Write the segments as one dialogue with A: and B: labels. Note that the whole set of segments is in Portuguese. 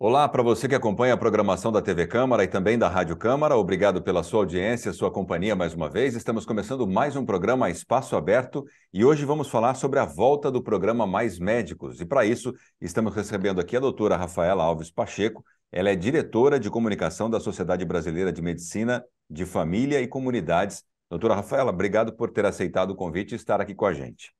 A: Olá para você que acompanha a programação da TV Câmara e também da Rádio Câmara. Obrigado pela sua audiência, sua companhia mais uma vez. Estamos começando mais um programa Espaço Aberto e hoje vamos falar sobre a volta do programa Mais Médicos. E para isso, estamos recebendo aqui a doutora Rafaela Alves Pacheco. Ela é diretora de comunicação da Sociedade Brasileira de Medicina de Família e Comunidades. Doutora Rafaela, obrigado por ter aceitado o convite e estar aqui com a gente.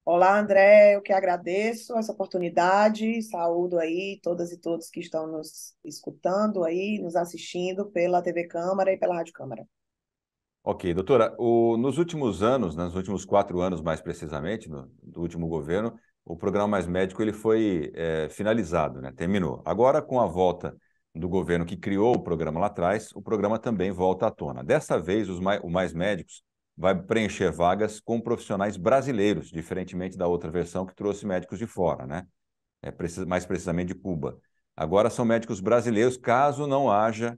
B: Olá, André, eu que agradeço essa oportunidade, saúdo aí todas e todos que estão nos escutando aí, nos assistindo pela TV Câmara e pela Rádio Câmara.
A: Ok, doutora, nos últimos anos, nos últimos 4 anos mais precisamente, do último governo, o programa Mais Médico ele foi finalizado, né? Terminou. Agora, com a volta do governo que criou o programa lá atrás, o programa também volta à tona. Dessa vez, o Mais Médicos vai preencher vagas com profissionais brasileiros, diferentemente da outra versão que trouxe médicos de fora, né? Mais precisamente de Cuba. Agora são médicos brasileiros, caso não haja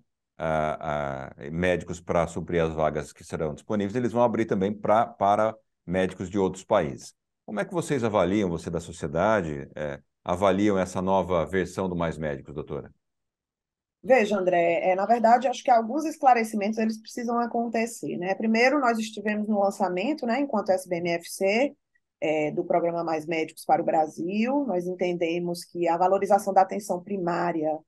A: médicos para suprir as vagas que serão disponíveis, eles vão abrir também para médicos de outros países. Como é que vocês avaliam, você da sociedade, avaliam essa nova versão do Mais Médicos, doutora?
B: Veja, André, na verdade, acho que alguns esclarecimentos eles precisam acontecer, né? Primeiro, nós estivemos no lançamento, né, enquanto SBMFC, do programa Mais Médicos para o Brasil. Nós entendemos que a valorização da atenção primária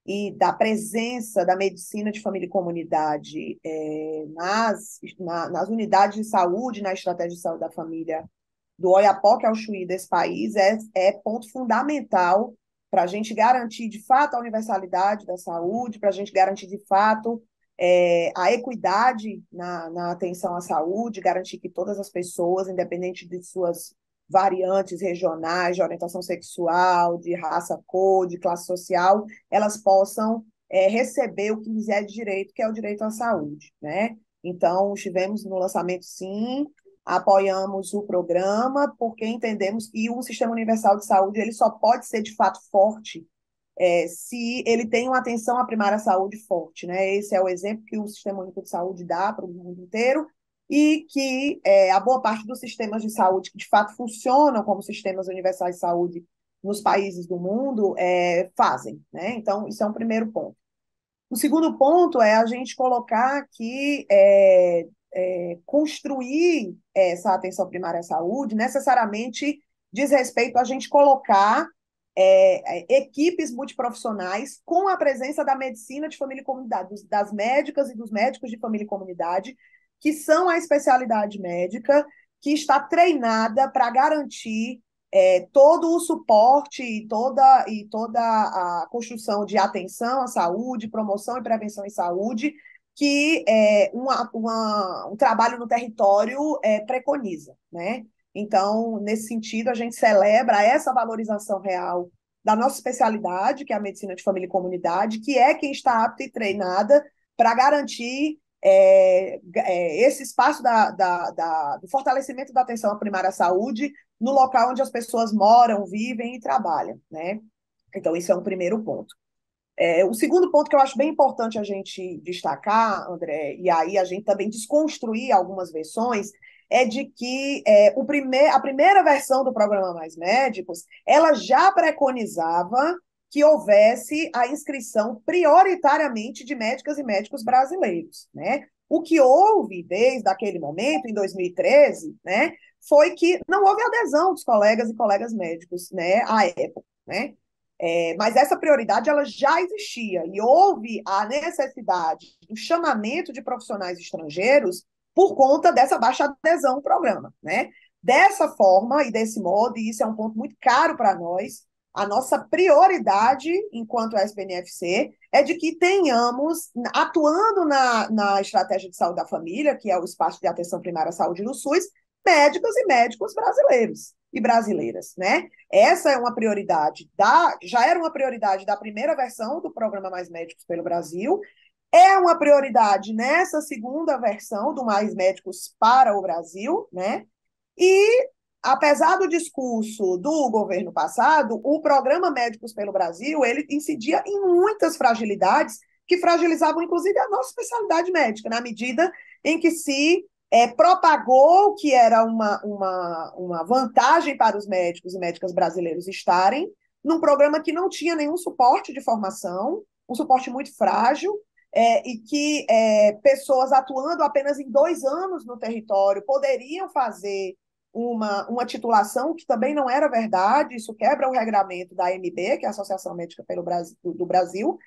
B: e da presença da medicina de família e comunidade nas unidades de saúde, na estratégia de saúde da família do Oiapoque ao Chuí desse país é ponto fundamental para a gente garantir, de fato, a universalidade da saúde, para a gente garantir, de fato, a equidade na atenção à saúde, garantir que todas as pessoas, independente de suas variantes regionais, de orientação sexual, de raça, cor, de classe social, elas possam receber o que lhes é de direito, que é o direito à saúde, né? Então, estivemos no lançamento, sim, apoiamos o programa, porque entendemos que um sistema universal de saúde ele só pode ser, de fato, forte se ele tem uma atenção à primária saúde forte, né? Esse é o exemplo que o Sistema Único de Saúde dá para o mundo inteiro e que a boa parte dos sistemas de saúde que, de fato, funcionam como sistemas universais de saúde nos países do mundo fazem, né? Então, isso é um primeiro ponto. O segundo ponto é a gente colocar que construir essa atenção primária à saúde necessariamente diz respeito a gente colocar equipes multiprofissionais com a presença da medicina de família e comunidade, das médicas e dos médicos de família e comunidade, que são a especialidade médica, que está treinada para garantir todo o suporte e toda a construção de atenção à saúde, promoção e prevenção em saúde, que um trabalho no território preconiza, né? Então, nesse sentido, a gente celebra essa valorização real da nossa especialidade, que é a medicina de família e comunidade, que é quem está apta e treinada para garantir esse espaço do fortalecimento da atenção à primária saúde no local onde as pessoas moram, vivem e trabalham, né? Então, isso é um primeiro ponto. O segundo ponto que eu acho bem importante a gente destacar, André, e aí a gente também desconstruir algumas versões, é de que a primeira versão do programa Mais Médicos, ela já preconizava que houvesse a inscrição prioritariamente de médicas e médicos brasileiros, né? O que houve desde aquele momento, em 2013, né, foi que não houve adesão dos colegas e colegas médicos, né, à época, né? Mas essa prioridade ela já existia e houve a necessidade do chamamento de profissionais estrangeiros por conta dessa baixa adesão ao programa, né? Dessa forma e desse modo, e isso é um ponto muito caro para nós, a nossa prioridade, enquanto SPNFC, é de que tenhamos, atuando na estratégia de saúde da família, que é o espaço de atenção primária à saúde no SUS, médicos e médicos brasileiros e brasileiras, né? Essa é uma prioridade já era uma prioridade da primeira versão do programa Mais Médicos pelo Brasil, é uma prioridade nessa segunda versão do Mais Médicos para o Brasil, né? E apesar do discurso do governo passado, o programa Médicos pelo Brasil, ele incidia em muitas fragilidades que fragilizavam inclusive a nossa especialidade médica, na medida em que se propagou que era uma vantagem para os médicos e médicas brasileiros estarem num programa que não tinha nenhum suporte de formação, um suporte muito frágil, e que pessoas atuando apenas em 2 anos no território poderiam fazer uma titulação, que também não era verdade, isso quebra o regramento da AMB, que é a Associação Médica do Brasil.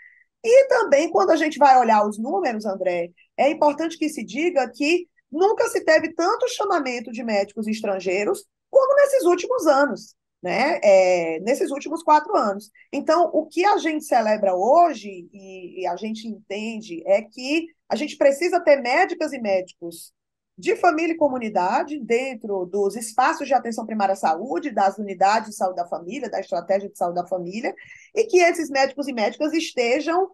B: E também, quando a gente vai olhar os números, André, é importante que se diga que nunca se teve tanto chamamento de médicos estrangeiros como nesses últimos anos, né? Nesses últimos 4 anos. Então, o que a gente celebra hoje e a gente entende é que a gente precisa ter médicas e médicos de família e comunidade dentro dos espaços de atenção primária à saúde, das unidades de saúde da família, da estratégia de saúde da família, e que esses médicos e médicas estejam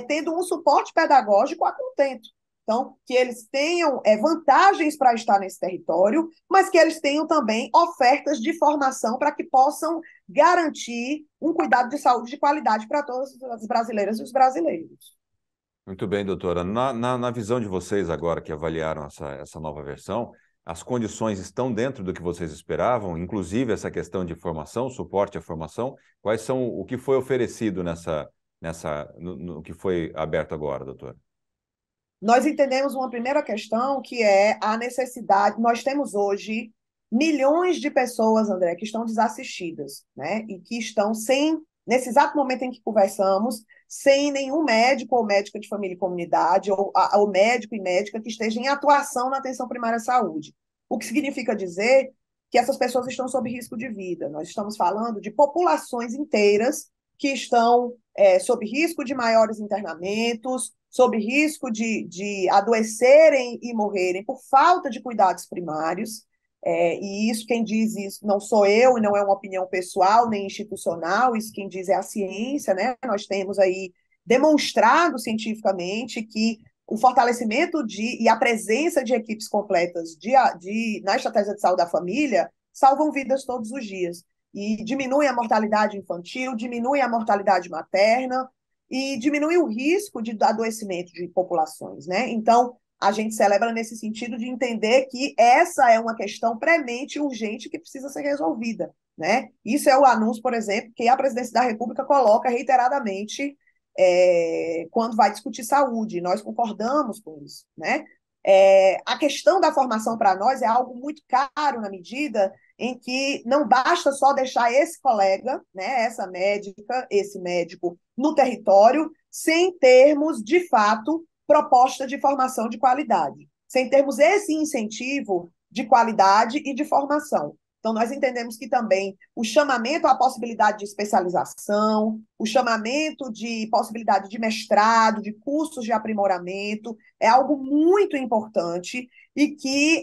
B: tendo um suporte pedagógico a contento. Então, que eles tenham vantagens para estar nesse território, mas que eles tenham também ofertas de formação para que possam garantir um cuidado de saúde de qualidade para todas as brasileiras e os brasileiros.
A: Muito bem, doutora. Na visão de vocês agora que avaliaram essa nova versão, as condições estão dentro do que vocês esperavam, inclusive essa questão de formação, suporte à formação? Quais são o que foi oferecido no que foi aberto agora, doutora?
B: Nós entendemos uma primeira questão, que é a necessidade. Nós temos hoje milhões de pessoas, André, que estão desassistidas, né? E que estão sem, nesse exato momento em que conversamos, sem nenhum médico ou médica de família e comunidade, ou médico e médica que esteja em atuação na atenção primária à saúde. O que significa dizer que essas pessoas estão sob risco de vida. Nós estamos falando de populações inteiras que estão sob risco de maiores internamentos, sob risco de adoecerem e morrerem por falta de cuidados primários. E isso, quem diz isso, não sou eu, e não é uma opinião pessoal nem institucional, isso quem diz é a ciência, né? Nós temos aí demonstrado cientificamente que o fortalecimento e a presença de equipes completas na estratégia de saúde da família salvam vidas todos os dias. E diminui a mortalidade infantil, diminui a mortalidade materna, e diminui o risco de adoecimento de populações, né? Então, a gente celebra nesse sentido de entender que essa é uma questão premente e urgente que precisa ser resolvida, né? Isso é o anúncio, por exemplo, que a Presidência da República coloca reiteradamente quando vai discutir saúde. Nós concordamos com isso, né? A questão da formação para nós é algo muito caro na medida em que não basta só deixar esse colega, né, essa médica, esse médico no território, sem termos, de fato, proposta de formação de qualidade, sem termos esse incentivo de qualidade e de formação. Então, nós entendemos que também o chamamento à possibilidade de especialização, o chamamento de possibilidade de mestrado, de cursos de aprimoramento, é algo muito importante e que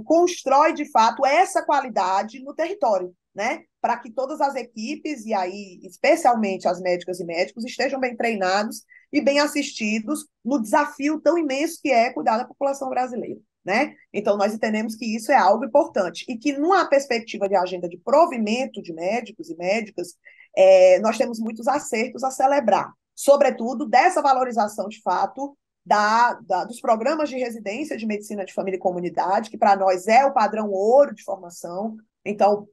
B: constrói, de fato, essa qualidade no território, né? Para que todas as equipes, e aí especialmente as médicas e médicos, estejam bem treinados e bem assistidos no desafio tão imenso que é cuidar da população brasileira, né? Então, nós entendemos que isso é algo importante e que, numa perspectiva de agenda de provimento de médicos e médicas, nós temos muitos acertos a celebrar, sobretudo dessa valorização, de fato, dos programas de residência de medicina de família e comunidade, que para nós é o padrão ouro de formação. Então,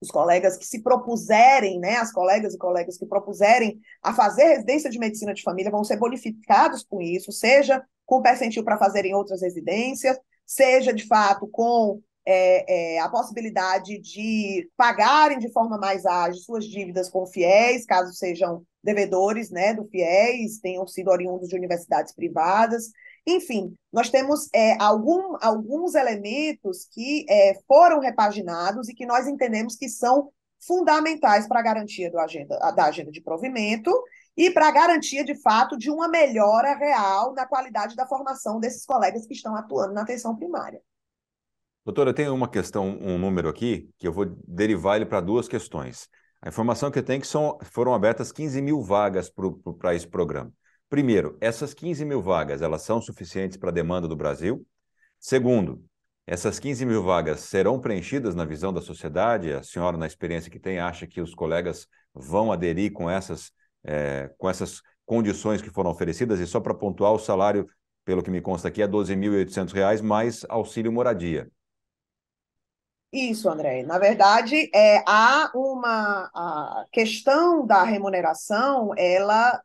B: os colegas que se propuserem, né, as colegas e colegas que propuserem a fazer residência de medicina de família vão ser bonificados com isso, seja com percentil para fazerem outras residências, seja, de fato, com a possibilidade de pagarem de forma mais ágil suas dívidas com o FIES, caso sejam devedores, né, do FIES, tenham sido oriundos de universidades privadas. Enfim, nós temos alguns elementos que foram repaginados e que nós entendemos que são fundamentais para a garantia da agenda de provimento e para a garantia, de fato, de uma melhora real na qualidade da formação desses colegas que estão atuando na atenção primária.
A: Doutora, tem uma questão, um número aqui, que eu vou derivar ele para duas questões. A informação que eu tenho é que foram abertas 15 mil vagas para esse programa. Primeiro, essas 15 mil vagas, elas são suficientes para a demanda do Brasil? Segundo, essas 15 mil vagas serão preenchidas na visão da sociedade? A senhora, na experiência que tem, acha que os colegas vão aderir com essas condições que foram oferecidas? E só para pontuar, o salário, pelo que me consta aqui, é R$ 12.800 mais auxílio moradia.
B: Isso, André. Na verdade, há a questão da remuneração, ela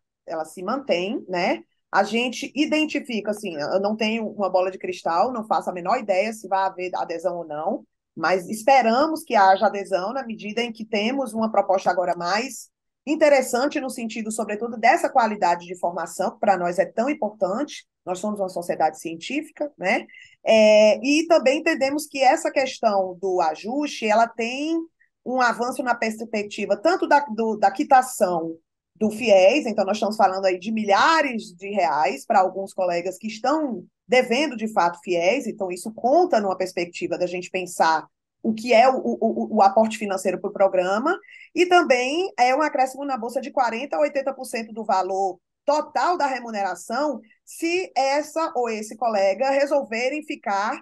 B: se mantém, né? A gente identifica, assim, eu não tenho uma bola de cristal, não faço a menor ideia se vai haver adesão ou não, mas esperamos que haja adesão na medida em que temos uma proposta agora mais interessante no sentido, sobretudo, dessa qualidade de formação, que para nós é tão importante. Nós somos uma sociedade científica, né? E também entendemos que essa questão do ajuste, ela tem um avanço na perspectiva tanto da quitação do FIES, então nós estamos falando aí de milhares de reais para alguns colegas que estão devendo de fato FIES, então isso conta numa perspectiva da gente pensar o que é o aporte financeiro para o programa, e também é um acréscimo na bolsa de 40% a 80% do valor total da remuneração se essa ou esse colega resolverem ficar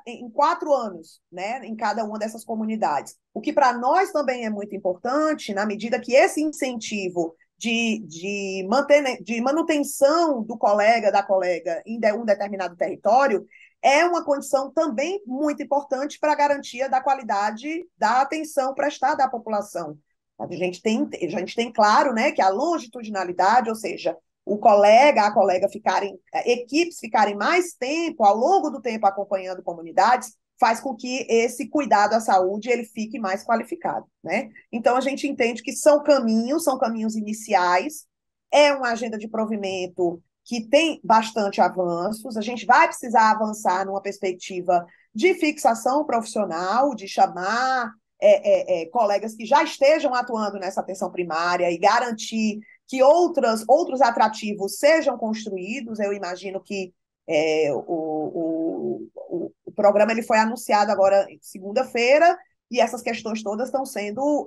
B: em 4 anos, né, em cada uma dessas comunidades. O que para nós também é muito importante, na medida que esse incentivo de manutenção do colega, da colega em um determinado território, é uma condição também muito importante para a garantia da qualidade da atenção prestada à população. A gente tem claro, né, que a longitudinalidade, ou seja, o colega, a colega ficarem, equipes ficarem mais tempo, ao longo do tempo, acompanhando comunidades, faz com que esse cuidado à saúde ele fique mais qualificado, né? Então, a gente entende que são caminhos iniciais, é uma agenda de provimento que tem bastante avanços, a gente vai precisar avançar numa perspectiva de fixação profissional, de chamar colegas que já estejam atuando nessa atenção primária e garantir que outros atrativos sejam construídos. Eu imagino que o programa ele foi anunciado agora segunda-feira e essas questões todas estão sendo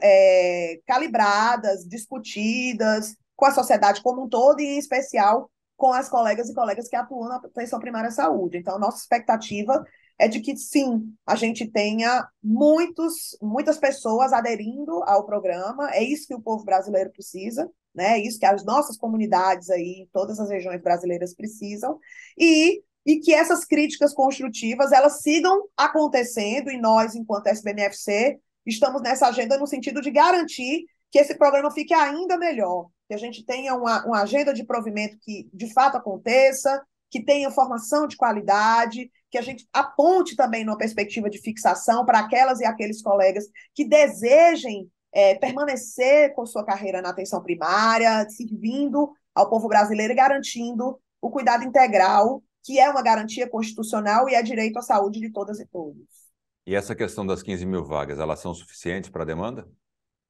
B: calibradas, discutidas com a sociedade como um todo e, em especial, com as colegas e colegas que atuam na atenção primária à saúde. Então, nossa expectativa é de que, sim, a gente tenha muitas pessoas aderindo ao programa, é isso que o povo brasileiro precisa, né? É isso que as nossas comunidades aí, em todas as regiões brasileiras precisam, e que essas críticas construtivas, elas sigam acontecendo, e nós, enquanto SBMFC, estamos nessa agenda no sentido de garantir que esse programa fique ainda melhor, que a gente tenha uma agenda de provimento que, de fato, aconteça, que tenha formação de qualidade, que a gente aponte também numa perspectiva de fixação para aquelas e aqueles colegas que desejem permanecer com sua carreira na atenção primária, servindo ao povo brasileiro e garantindo o cuidado integral, que é uma garantia constitucional e é direito à saúde de todas e todos.
A: E essa questão das 15 mil vagas, elas são suficientes para a demanda?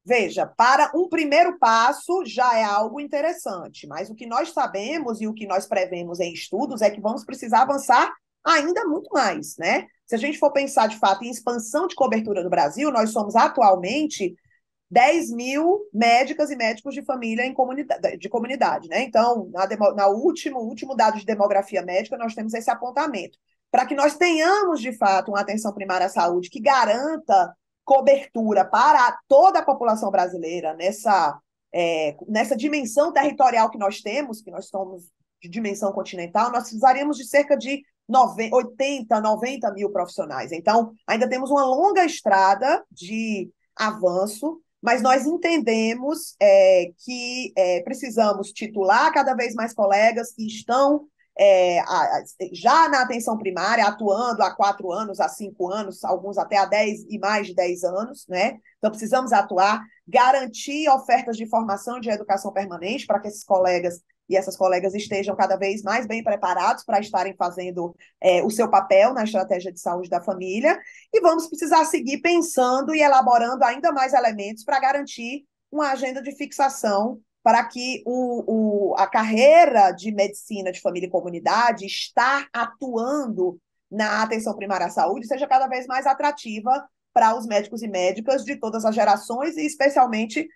B: Veja, para um primeiro passo já é algo interessante, mas o que nós sabemos e o que nós prevemos em estudos é que vamos precisar avançar ainda muito mais, né? Se a gente for pensar de fato em expansão de cobertura no Brasil, nós somos atualmente 10 mil médicas e médicos de família de comunidade, né? Então, último dado de demografia médica, nós temos esse apontamento. Para que nós tenhamos, de fato, uma atenção primária à saúde que garanta cobertura para toda a população brasileira nessa dimensão territorial que nós temos, que nós somos de dimensão continental, nós precisaríamos de cerca de 80, 90 mil profissionais. Então, ainda temos uma longa estrada de avanço, mas nós entendemos que precisamos titular cada vez mais colegas que estão já na atenção primária, atuando há 4 anos, há 5 anos, alguns até há 10 e mais de 10 anos, né? Então, precisamos atuar, garantir ofertas de formação e de educação permanente para que esses colegas e essas colegas estejam cada vez mais bem preparados para estarem fazendo o seu papel na estratégia de saúde da família, e vamos precisar seguir pensando e elaborando ainda mais elementos para garantir uma agenda de fixação para que a carreira de medicina de família e comunidade, estar atuando na atenção primária à saúde, seja cada vez mais atrativa para os médicos e médicas de todas as gerações, e especialmente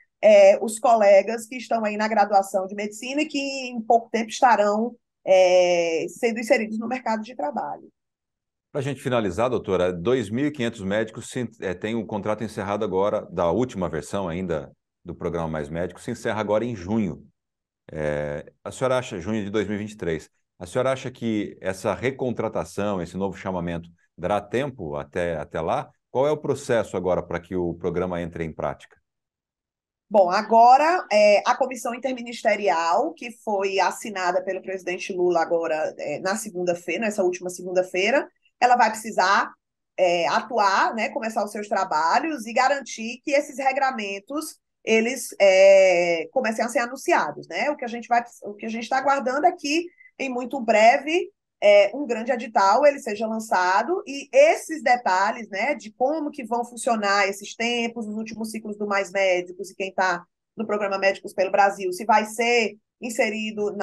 B: os colegas que estão aí na graduação de medicina e que em pouco tempo estarão sendo inseridos no mercado de trabalho.
A: Para a gente finalizar, doutora, 2.500 médicos têm o contrato encerrado agora, da última versão ainda do Programa Mais Médico, se encerra agora em junho. A senhora acha, junho de 2023, a senhora acha que essa recontratação, esse novo chamamento, dará tempo até lá? Qual é o processo agora para que o programa entre em prática?
B: Bom, agora a comissão interministerial, que foi assinada pelo presidente Lula agora na segunda-feira, nessa última segunda-feira, ela vai precisar atuar, né, começar os seus trabalhos e garantir que esses regramentos eles comecem a ser anunciados, né? O que a gente está aguardando é que em muito breve um grande edital ele seja lançado e esses detalhes, né, de como que vão funcionar esses tempos, os últimos ciclos do Mais Médicos e quem está no programa Médicos pelo Brasil, se vai ser inserido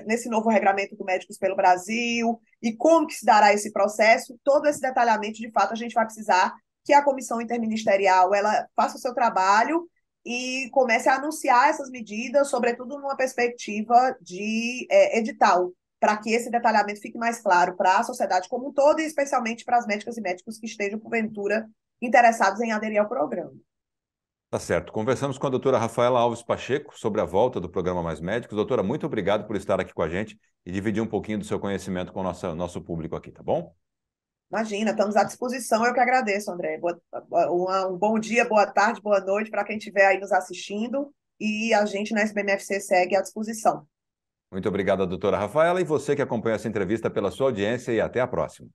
B: nesse novo regramento do Médicos pelo Brasil e como que se dará esse processo, todo esse detalhamento, de fato, a gente vai precisar que a comissão interministerial ela faça o seu trabalho e comece a anunciar essas medidas, sobretudo numa perspectiva de edital, para que esse detalhamento fique mais claro para a sociedade como um todo e especialmente para as médicas e médicos que estejam, porventura, interessados em aderir ao programa.
A: Tá certo. Conversamos com a doutora Rafaela Alves Pacheco sobre a volta do programa Mais Médicos. Doutora, muito obrigado por estar aqui com a gente e dividir um pouquinho do seu conhecimento com o nosso público aqui, tá bom?
B: Imagina, estamos à disposição. Eu que agradeço, André. Um bom dia, boa tarde, boa noite para quem estiver aí nos assistindo. E a gente na SBMFC segue à disposição.
A: Muito obrigado, doutora Rafaela, e você que acompanha essa entrevista pela sua audiência e até a próxima.